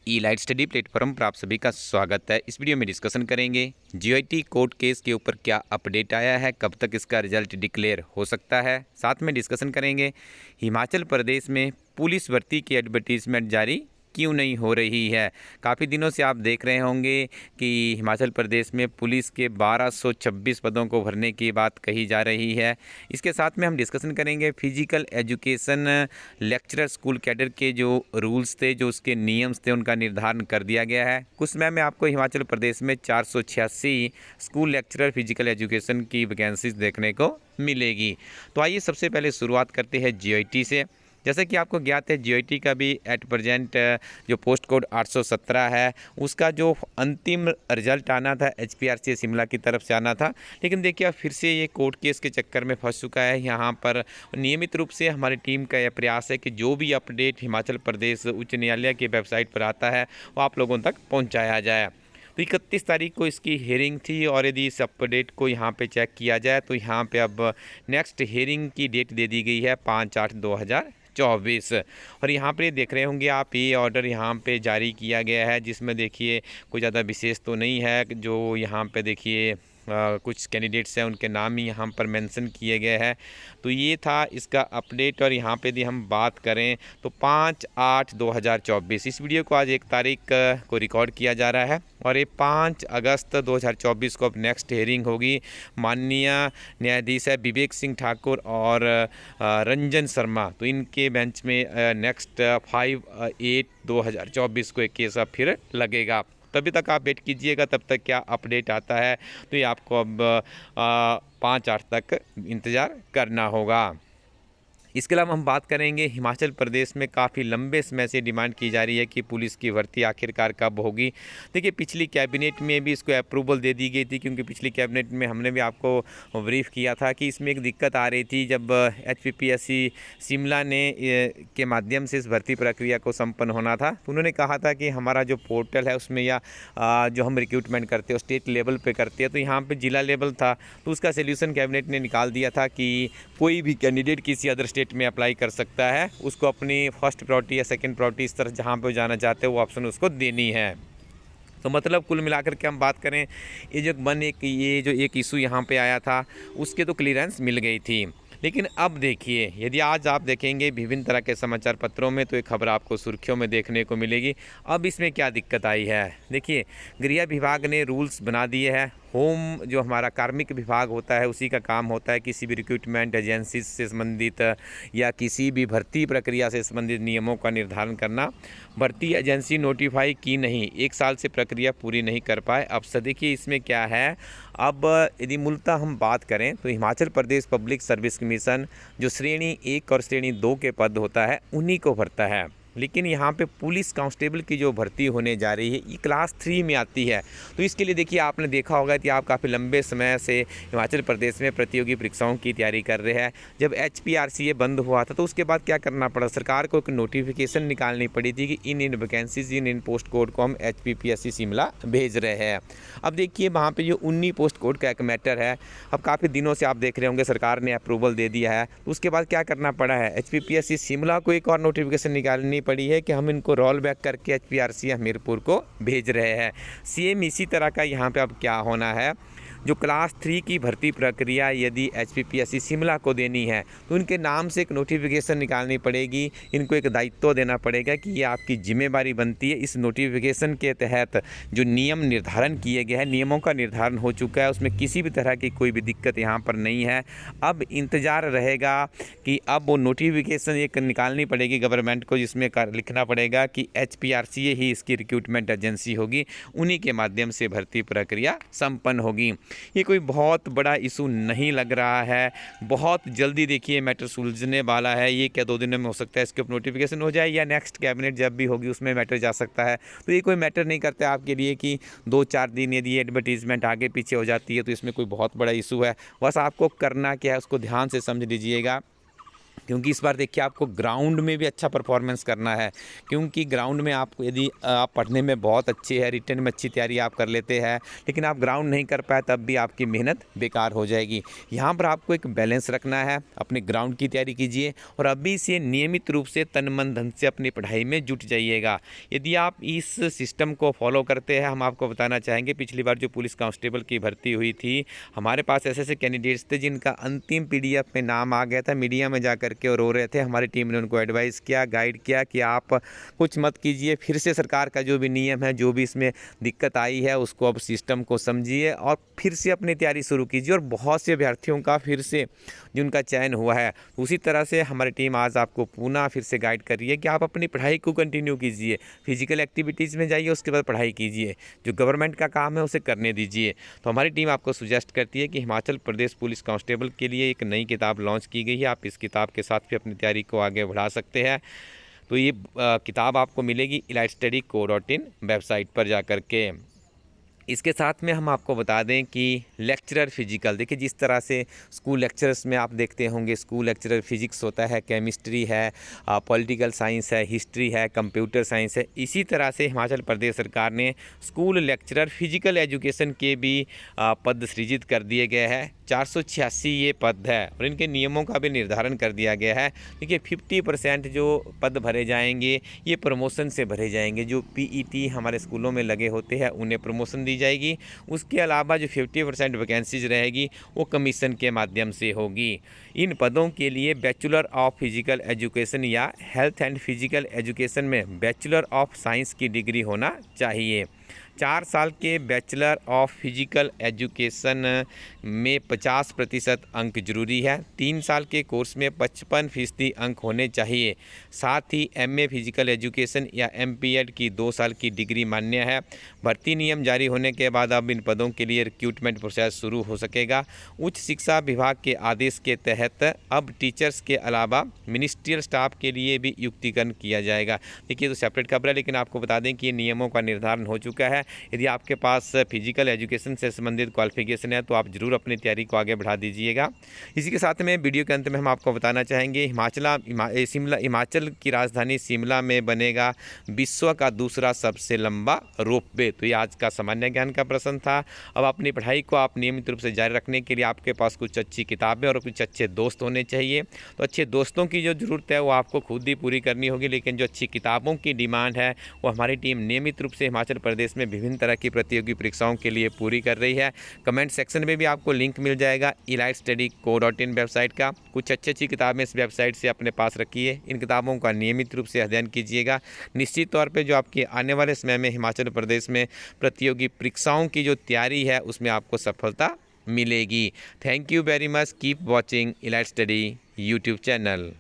ई light study platform पर आप सभी का स्वागत है। इस वीडियो में डिस्कशन करेंगे जीआईटी कोर्ट केस के ऊपर क्या अपडेट आया है, कब तक इसका रिजल्ट डिक्लेयर हो सकता है। साथ में डिस्कशन करेंगे हिमाचल प्रदेश में पुलिस भर्ती की एडवर्टीजमेंट जारी क्यों नहीं हो रही है। काफ़ी दिनों से आप देख रहे होंगे कि हिमाचल प्रदेश में पुलिस के 1226 पदों को भरने की बात कही जा रही है। इसके साथ में हम डिस्कशन करेंगे physical education lecturer school cadre के जो रूल्स थे, जो उसके नियम्स थे, उनका निर्धारण कर दिया गया है। कुछ समय में आपको हिमाचल प्रदेश में 486 स्कूल लेक्चरर फिजिकल एजुकेशन की वैकेंसीज देखने को मिलेगी। तो आइए सबसे पहले शुरुआत करते हैं जीआईटी से। जैसे कि आपको ज्ञात है जीआईटी का भी एट प्रेजेंट जो पोस्ट कोड 817 है, उसका जो अंतिम रिजल्ट आना था एचपीआरसी शिमला की तरफ से आना था, लेकिन देखिए अब फिर से ये कोर्ट केस के चक्कर में फंस चुका है। यहाँ पर नियमित रूप से हमारी टीम का यह प्रयास है कि जो भी अपडेट हिमाचल प्रदेश उच्च न्यायालय की वेबसाइट पर आता है वो आप लोगों तक पहुँचाया जाए। तो 31 तारीख को इसकी हेयरिंग थी और यदि इस अपडेट को यहाँ पे चेक किया जाए तो यहाँ पे अब नेक्स्ट हेयरिंग की डेट दे दी गई है 5/8/2024। और यहाँ पे देख रहे होंगे आप, ये ऑर्डर यहाँ पे जारी किया गया है, जिसमें देखिए कोई ज़्यादा विशेष तो नहीं है। जो यहाँ पे देखिए कुछ कैंडिडेट्स हैं उनके नाम ही यहाँ पर मेंशन किए गए हैं। तो ये था इसका अपडेट। और यहाँ पे यदि हम बात करें तो 5/8/2024, इस वीडियो को आज 1 तारीख को रिकॉर्ड किया जा रहा है और ये 5 अगस्त 2024 को अब नेक्स्ट हेयरिंग होगी। माननीय न्यायाधीश है विवेक सिंह ठाकुर और रंजन शर्मा, तो इनके बेंच में नेक्स्ट 5/8/2024 को एक केस अब फिर लगेगा। तभी तक आप वेट कीजिएगा, तब तक क्या अपडेट आता है तो ये आपको अब 5/8 तक इंतज़ार करना होगा। इसके अलावा हम बात करेंगे हिमाचल प्रदेश में काफ़ी लंबे समय से डिमांड की जा रही है कि पुलिस की भर्ती आखिरकार कब होगी। देखिए पिछली कैबिनेट में भी इसको अप्रूवल दे दी गई थी, क्योंकि पिछली कैबिनेट में हमने भी आपको ब्रीफ किया था कि इसमें एक दिक्कत आ रही थी। जब एचपीपीएससी शिमला ने के माध्यम से इस भर्ती प्रक्रिया को संपन्न होना था, तो उन्होंने कहा था कि हमारा जो पोर्टल है उसमें या जो हम रिक्रूटमेंट करते हैं स्टेट लेवल पर करते हैं, तो यहाँ पर जिला लेवल था, तो उसका सोल्यूशन कैबिनेट ने निकाल दिया था कि कोई भी कैंडिडेट किसी अदर स्टेट में अप्लाई कर सकता है, उसको अपनी फर्स्ट प्रायोरिटी या सेकंड प्रायोरिटी इस तरह जहाँ पे जाना चाहते हैं वो ऑप्शन उसको देनी है। तो मतलब कुल मिलाकर के हम बात करें, ये जो एक इशू यहाँ पे आया था उसके तो क्लियरेंस मिल गई थी। लेकिन अब देखिए, यदि आज आप देखेंगे विभिन्न तरह के समाचार पत्रों में तो एक खबर आपको सुर्खियों में देखने को मिलेगी। अब इसमें क्या दिक्कत आई है, देखिए गृह विभाग ने रूल्स बना दिए हैं। होम जो हमारा कार्मिक विभाग होता है उसी का काम होता है किसी भी रिक्रूटमेंट एजेंसी से संबंधित या किसी भी भर्ती प्रक्रिया से संबंधित नियमों का निर्धारण करना। भर्ती एजेंसी नोटिफाई की नहीं, 1 साल से प्रक्रिया पूरी नहीं कर पाए। अब से देखिए इसमें क्या है। अब यदि मूलतः हम बात करें तो Himachal Pradesh public service commission जो श्रेणी 1 और श्रेणी 2 के पद होता है उन्हीं को भरता है। लेकिन यहाँ पे पुलिस कांस्टेबल की जो भर्ती होने जा रही है ये क्लास 3 में आती है। तो इसके लिए देखिए आपने देखा होगा कि आप काफ़ी लंबे समय से हिमाचल प्रदेश में प्रतियोगी परीक्षाओं की तैयारी कर रहे हैं। जब एचपीआरसी ये बंद हुआ था तो उसके बाद क्या करना पड़ा, सरकार को एक नोटिफिकेशन निकालनी पड़ी थी कि इन वैकेंसीज इन पोस्ट कोड को हम एचपीपीएससी शिमला भेज रहे हैं। अब देखिए वहाँ पर जो 19 पोस्ट कोड का एक मैटर है, अब काफ़ी दिनों से आप देख रहे होंगे सरकार ने अप्रूवल दे दिया है। तो उसके बाद क्या करना पड़ा है, एचपीपीएससी शिमला को एक और नोटिफिकेशन निकालनी पड़ी है कि हम इनको रोल बैक करके एचपीआरसी हमीरपुर को भेज रहे हैं। सेम इसी तरह का यहाँ पे अब क्या होना है, जो क्लास 3 की भर्ती प्रक्रिया यदि एचपीपीएससी शिमला को देनी है तो उनके नाम से एक नोटिफिकेशन निकालनी पड़ेगी। इनको एक दायित्व देना पड़ेगा कि ये आपकी जिम्मेदारी बनती है। इस नोटिफिकेशन के तहत जो नियम निर्धारण किए गए हैं, नियमों का निर्धारण हो चुका है, उसमें किसी भी तरह की कोई भी दिक्कत यहाँ पर नहीं है। अब इंतज़ार रहेगा कि अब वो नोटिफिकेशन एक निकालनी पड़ेगी गवर्नमेंट को, जिसमें लिखना पड़ेगा कि एचपीआरसी ही इसकी रिक्रूटमेंट एजेंसी होगी, उन्हीं के माध्यम से भर्ती प्रक्रिया संपन्न होगी। ये कोई बहुत बड़ा इशू नहीं लग रहा है, बहुत जल्दी देखिए मैटर सुलझने वाला है। ये क्या 2 दिनों में हो सकता है इसके ऊपर नोटिफिकेशन हो जाए, या नेक्स्ट कैबिनेट जब भी होगी उसमें मैटर जा सकता है। तो ये कोई मैटर नहीं करता आपके लिए कि 2-4 दिन यदि एडवर्टीजमेंट आगे पीछे हो जाती है तो इसमें कोई बहुत बड़ा इशू है। बस आपको करना क्या है उसको ध्यान से समझ लीजिएगा क्योंकि इस बार देखिए आपको ग्राउंड में भी अच्छा परफॉर्मेंस करना है, क्योंकि ग्राउंड में आपको यदि आप पढ़ने में बहुत अच्छे हैं, रिटन में अच्छी तैयारी आप कर लेते हैं, लेकिन आप ग्राउंड नहीं कर पाए तब भी आपकी मेहनत बेकार हो जाएगी। यहाँ पर आपको एक बैलेंस रखना है, अपने ग्राउंड की तैयारी कीजिए और अभी से नियमित रूप से तन मन धन से अपनी पढ़ाई में जुट जाइएगा। यदि आप इस सिस्टम को फॉलो करते हैं, हम आपको बताना चाहेंगे पिछली बार जो पुलिस कांस्टेबल की भर्ती हुई थी, हमारे पास ऐसे ऐसे कैंडिडेट्स थे जिनका अंतिम PDF में नाम आ गया था, मीडिया में जा करके और रो रहे थे। हमारी टीम ने उनको एडवाइस किया, गाइड किया कि आप कुछ मत कीजिए, फिर से सरकार का जो भी नियम है, जो भी इसमें दिक्कत आई है उसको अब सिस्टम को समझिए और फिर से अपनी तैयारी शुरू कीजिए। और बहुत से अभ्यर्थियों का फिर से जिनका चयन हुआ है, उसी तरह से हमारी टीम आज आपको पुनः फिर से गाइड कर रही है कि आप अपनी पढ़ाई को कंटिन्यू कीजिए, फिजिकल एक्टिविटीज़ में जाइए, उसके बाद पढ़ाई कीजिए, जो गवर्नमेंट का काम है उसे करने दीजिए। तो हमारी टीम आपको सुजेस्ट करती है कि हिमाचल प्रदेश पुलिस कांस्टेबल के लिए एक नई किताब लॉन्च की गई है, आप इस किताब के साथ भी अपनी तैयारी को आगे बढ़ा सकते हैं। तो ये किताब आपको मिलेगी elitestudy.co.in वेबसाइट पर जा कर के। इसके साथ में हम आपको बता दें कि लेक्चरर फिजिकल, देखिए जिस तरह से स्कूल लेक्चरर्स में आप देखते होंगे, स्कूल लेक्चरर फिजिक्स होता है, केमिस्ट्री है, पॉलिटिकल साइंस है, हिस्ट्री है, कंप्यूटर साइंस है, इसी तरह से हिमाचल प्रदेश सरकार ने स्कूल लेक्चरर फिजिकल एजुकेशन के भी पद सृजित कर दिए गए हैं। 486 ये पद है और इनके नियमों का भी निर्धारण कर दिया गया है। देखिए 50% जो पद भरे जाएंगे ये प्रमोशन से भरे जाएंगे, जो PET हमारे स्कूलों में लगे होते हैं उन्हें प्रमोशन दी जाएगी। उसके अलावा जो 50% वैकेंसीज रहेगी वो कमीशन के माध्यम से होगी। इन पदों के लिए बैचलर ऑफ फिजिकल एजुकेशन या हेल्थ एंड फिजिकल एजुकेशन में बैचलर ऑफ साइंस की डिग्री होना चाहिए। 4 साल के बैचलर ऑफ फिजिकल एजुकेशन में 50% अंक जरूरी है। 3 साल के कोर्स में 55% अंक होने चाहिए। साथ ही MA फिजिकल एजुकेशन या MPEd की 2 साल की डिग्री मान्य है। भर्ती नियम जारी होने के बाद अब इन पदों के लिए रिक्रूटमेंट प्रोसेस शुरू हो सकेगा। उच्च शिक्षा विभाग के आदेश के तहत अब टीचर्स के अलावा मिनिस्ट्रियल स्टाफ के लिए भी युक्तिकरण किया जाएगा। देखिए तो सेपरेट खबर है, लेकिन आपको बता दें कि ये नियमों का निर्धारण हो चुका है। यदि आपके पास फिजिकल एजुकेशन से संबंधित क्वालिफिकेशन है तो आप जरूर अपनी तैयारी को आगे बढ़ा दीजिएगा। इसी के साथ में वीडियो के अंत में हम आपको बताना चाहेंगे हिमाचल की राजधानी शिमला में बनेगा विश्व का दूसरा सबसे लंबा रोपवे। तो ये आज का सामान्य ज्ञान का प्रश्न था। अब अपनी पढ़ाई को आप नियमित रूप से जारी रखने के लिए आपके पास कुछ अच्छी किताबें और कुछ अच्छे दोस्त होने चाहिए। तो अच्छे दोस्तों की जो ज़रूरत है वो आपको खुद ही पूरी करनी होगी, लेकिन जो अच्छी किताबों की डिमांड है वो हमारी टीम नियमित रूप से हिमाचल प्रदेश में विभिन्न तरह की प्रतियोगी परीक्षाओं के लिए पूरी कर रही है। कमेंट सेक्शन में भी आपको लिंक मिल जाएगा elitestudy.co.in वेबसाइट का। कुछ अच्छी किताबें इस वेबसाइट से अपने पास रखिए, इन किताबों का नियमित रूप से अध्ययन कीजिएगा। निश्चित तौर पे जो आपकी आने वाले समय में हिमाचल प्रदेश में प्रतियोगी परीक्षाओं की जो तैयारी है उसमें आपको सफलता मिलेगी। Thank you very much. Keep watching elite study YouTube channel.